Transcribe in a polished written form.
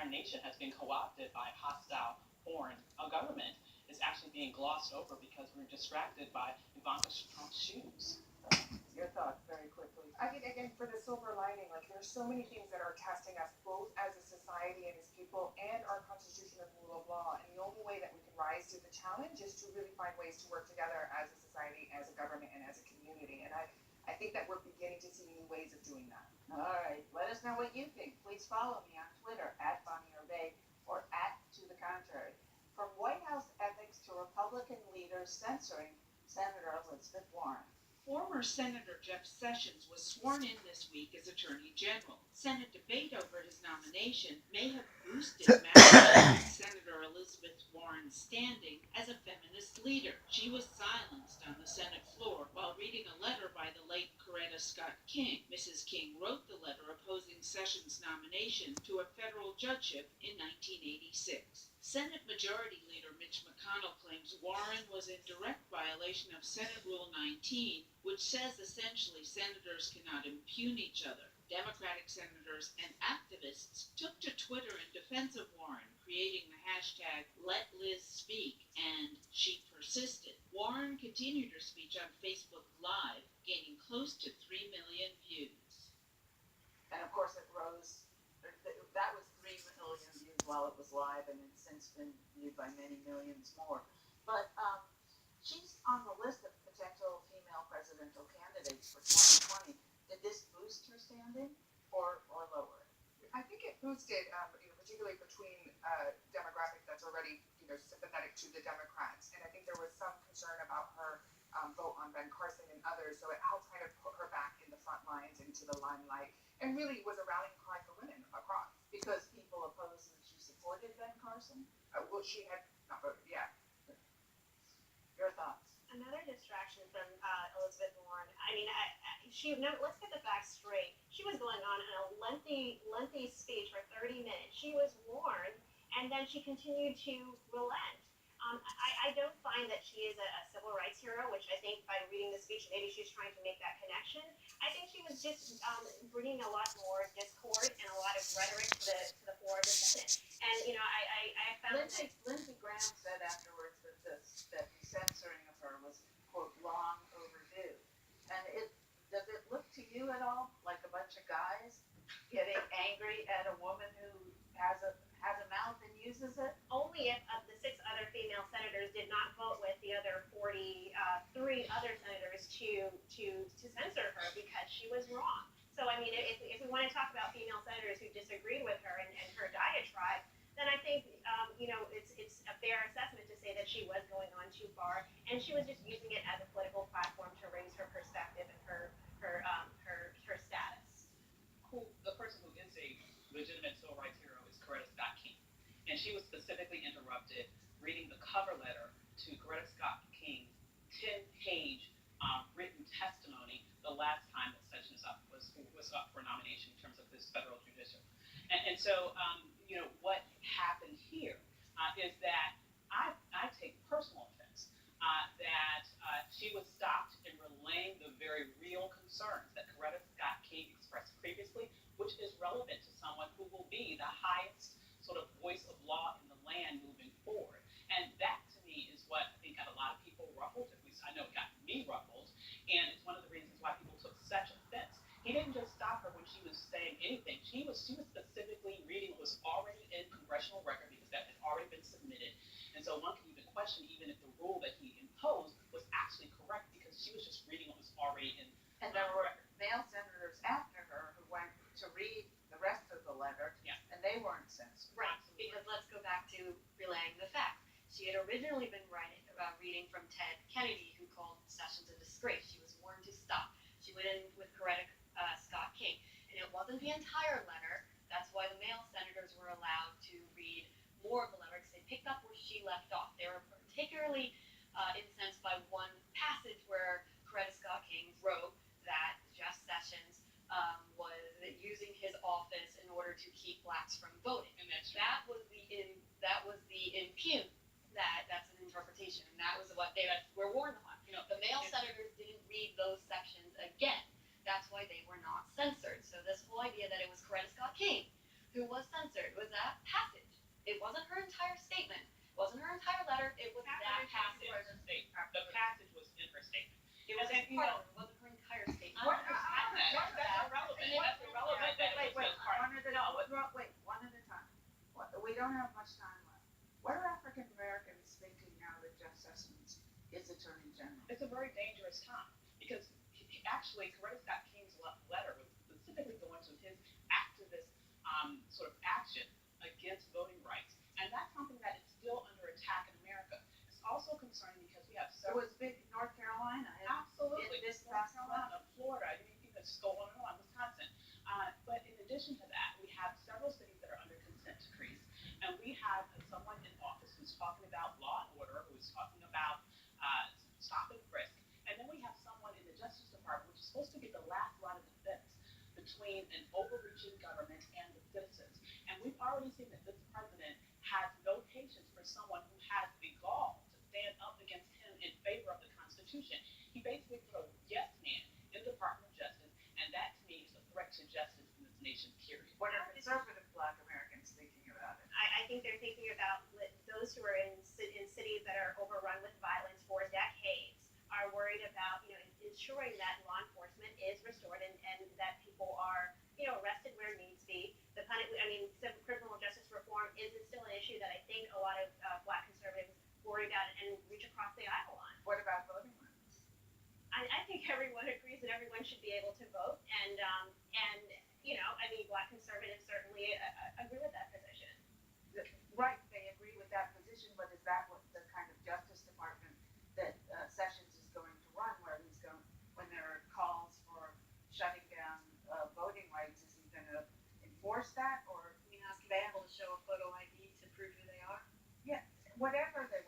entire nation has been co-opted by a hostile foreign government is actually being glossed over because we're distracted by Ivanka Trump's shoes. Your thoughts very quickly. I mean, again, for the silver lining, like there's so many things that are testing us both as a society and as people and our constitution and rule of law. And the only way that we can rise to the challenge is to really find ways to work together as a society, as a government, and as a community. And I think that we're beginning to see new ways of doing that. All right, let us know what you think. Please follow me on Twitter at Bonnie Urbay or at To the Contrary. From White House ethics to Republican leaders censoring Senator Elizabeth Warren. Former Senator Jeff Sessions was sworn in this week as Attorney General. Senate debate over his nomination may have boosted Senator Elizabeth Warren's standing as a feminist leader. She was silenced on the Senate floor while reading a letter by the late Coretta Scott King. Mrs. King wrote the letter opposing Sessions' nomination to a federal judgeship in 1986. Senate Majority Leader Mitch McConnell claims Warren was in direct violation of Senate Rule 19, which says essentially senators cannot impugn each other. Democratic senators and activists took to Twitter in defense of Warren, creating the hashtag #LetLizSpeak, and she persisted. Warren continued her speech on Facebook Live, gaining close to 3 million views. And of course it rose, that was 3 million views while it was live, and it's since been viewed by many millions more. But she's on the list of potential female presidential candidates for 2020. Did this boost her standing or lower it? I think it boosted, particularly between a demographic that's already, sympathetic to the Democrats. And I think there was some concern about her vote on Ben Carson and others. So it helped kind of put her back in the front lines, into the limelight, and really was a rallying cry for women across. Because people opposed that she supported Ben Carson? Well, she had not voted, yeah. Your thoughts? Another distraction from Elizabeth Warren. I mean, let's get the facts straight. She was going on in a lengthy speech for 30 minutes. She was warned, and then she continued to relent. I don't find that she is a civil rights hero, which I think by reading the speech, maybe she's trying to make that connection. I think she was just bringing a lot more discord and a lot of rhetoric to the floor of the Senate. And, I found Lindsey Graham said afterwards that the censoring of her was, quote, long overdue. And does it look to you at all like a bunch of guys getting angry at a woman who has a mouth and uses it? Only if the 6 other female senators did not vote with the other 43 other senators to censor her because she was wrong. So, I mean, if we want to talk about female senators who disagreed with her and her diatribe, then I think, it's a fair assessment to say that she was going on too far, and she was just using it as a political platform to raise her perspective and her status. The person who is a legitimate civil rights hero is Coretta Scott King. And she was specifically interrupted reading the cover letter to Coretta Scott King's 10-page written testimony the last time that Sessions was up for nomination in terms of this federal judicial. And so, what happened here is that I take personal offense that she was stopped in relaying the very real concerns that Coretta Scott King expressed previously, which is relevant to someone who will be the highest sort of voice of law in the land moving forward. And that, to me, is what I think got a lot of people ruffled. At least I know it got me ruffled. And it's one of the reasons why people took such offense. He didn't just stop her when she was saying anything. She was specifically reading what was already in congressional record because that had already been submitted. And so one can even question even if the rule that he imposed was actually correct because she was just reading what was already in. And there were male senators after her who went to read the rest of the letter, and they weren't censored. Right, because let's go back to relaying the facts. She had originally been reading from Ted Kennedy, who called Sessions a disgrace. She was warned to stop. She went in with Coretta Scott King, and it wasn't the entire letter. That's why the male senators were allowed to read more of the letter because they picked up where she left off. They were particularly incensed by one passage where Coretta Scott King wrote that Jeff Sessions was using his office in order to keep blacks from voting, and that was the impugn. That's an interpretation, and that was what they were warned on. The male senators didn't read those sections again. That's why they were not censored. So this whole idea that it was Coretta Scott King who was censored was that passage. It wasn't her entire statement. It wasn't her entire letter. It was that passage. in her statement. The passage was in her statement. It was And, you part know, of it. It wasn't her entire statement. That's irrelevant. That's irrelevant. That it was just part. One at a one at a time. We don't have much time left. What are African Americans thinking now that Jeff Sessions is Attorney General? It's a very dangerous time because actually Coretta Scott King's letter was specifically going to his activist sort of action against voting rights, and that's something that is still under attack in America. It's also concerning because we have It several. was big in North Carolina. Absolutely. In this North past Carolina, Florida, I mean, you can just go on and on, Wisconsin. But in addition to that, we have several cities that are under consent decrees, and we have someone in office who's talking about law and order, who's talking about stop and frisk, and then we have someone in the Justice Department, which is supposed to be the last line of defense between an overreaching government and the citizens. And we've already seen that this president has no patience for someone who has the gall to stand up against him in favor of the Constitution. He basically put a yes man in the Department of Justice, and that to me is a threat to justice in this nation, period. What are conservative Black Americans thinking about it? I think they're thinking about those who are in cities that are overrun with violence for decades are worried about, ensuring that law enforcement is restored and that people are, arrested where needs be. Criminal justice reform isn't still an issue that I think a lot of Black conservatives worry about and reach across the aisle on. What about voting rights? I think everyone agrees that everyone should be able to vote, and Black conservatives certainly agree with that position. Right, they agree with that position, but is that what the kind of Justice Department that Sessions is going to run, where he's going, when there are calls for shutting down voting rights, is he going to enforce that or Asking people to show a photo ID to prove who they are. whatever the